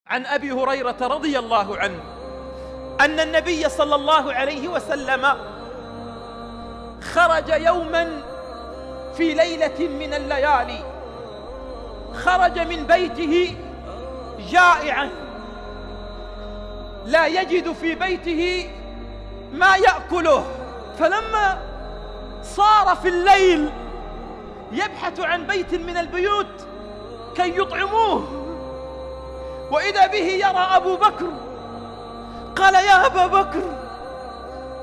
عن أبي هريرة رضي الله عنه أن النبي صلى الله عليه وسلم خرج يوما في ليلة من الليالي، خرج من بيته جائعا لا يجد في بيته ما يأكله، فلما صار في الليل يبحث عن بيت من البيوت كي يطعموه، وإذا به يرى أبو بكر. قال: يا أبا بكر،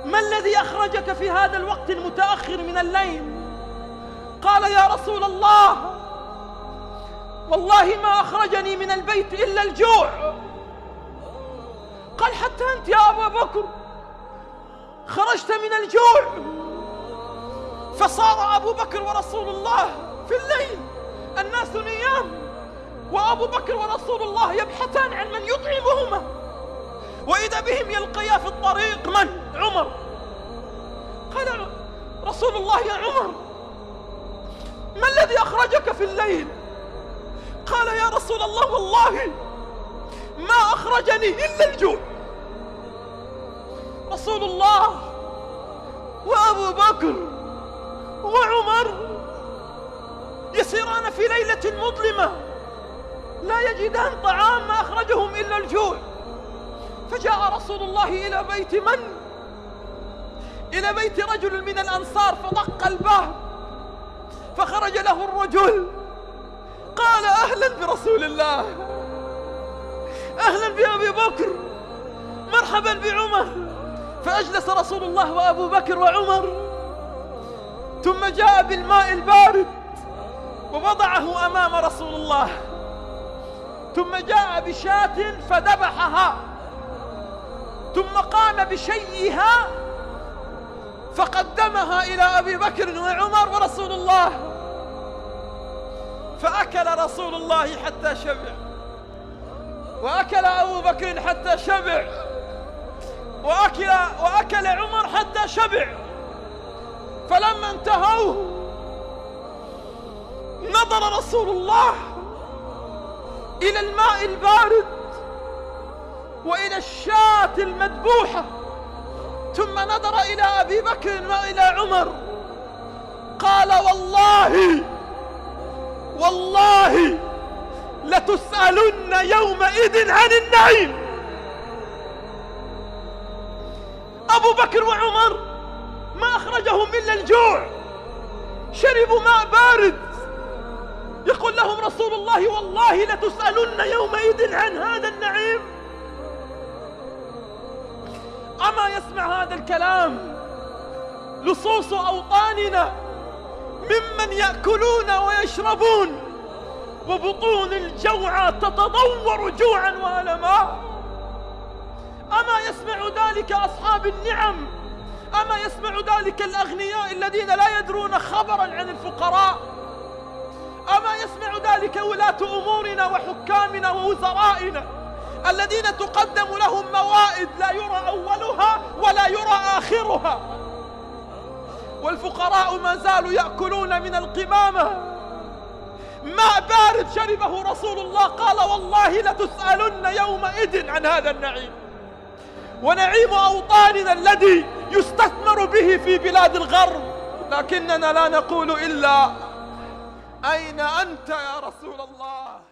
ما الذي أخرجك في هذا الوقت المتأخر من الليل؟ قال: يا رسول الله، والله ما أخرجني من البيت إلا الجوع. قال: حتى أنت يا أبا بكر خرجت من الجوع؟ فصار أبو بكر ورسول الله في الليل، الناس نيام، وأبو بكر ورسول الله يبحثان عن من يطعمهما، وإذا بهم يلقيا في الطريق من؟ عمر. قال رسول الله: يا عمر، ما الذي أخرجك في الليل؟ قال: يا رسول الله، والله ما أخرجني إلا الجوع. رسول الله وأبو بكر وعمر يسيران في ليلة مظلمة لا يجدان طعام، ما أخرجهم إلا الجوع. فجاء رسول الله إلى بيت من؟ إلى بيت رجل من الأنصار، فدق الباب، فخرج له الرجل. قال: أهلا برسول الله، أهلا بأبي بكر، مرحبا بعمر. فأجلس رسول الله وأبو بكر وعمر، ثم جاء بالماء البارد ووضعه أمام رسول الله، ثم جاء بشاة فذبحها، ثم قام بشيئها فقدمها إلى أبي بكر وعمر ورسول الله. فأكل رسول الله حتى شبع، وأكل أبو بكر حتى شبع، وأكل عمر حتى شبع. فلما انتهوا نظر رسول الله إلى الماء البارد وإلى الشاة المذبوحة، ثم نظر إلى أبي بكر وإلى عمر. قال: والله لتسألن يومئذ عن النعيم. أبو بكر وعمر ما أخرجهم إلا الجوع، شربوا ماء بارد. يقول لهم رسول الله: والله لتسألن يومئذ عن هذا النعيم. أما يسمع هذا الكلام لصوص أوطاننا ممن يأكلون ويشربون وبطون الجوعى تتضور جوعا وألما؟ أما يسمع ذلك أصحاب النعم؟ أما يسمع ذلك الأغنياء الذين لا يدرون خبرا عن الفقراء؟ أما يسمع ذلك ولاة أمورنا وحكامنا ووزرائنا الذين تقدم لهم موائد لا يرى أولها ولا يرى آخرها، والفقراء ما زالوا يأكلون من القمامة؟ ماء بارد شربه رسول الله، قال: والله لتسألن يومئذ عن هذا النعيم. ونعيم أوطاننا الذي يستثمر به في بلاد الغرب، لكننا لا نقول إلا: أين أنت يا رسول الله؟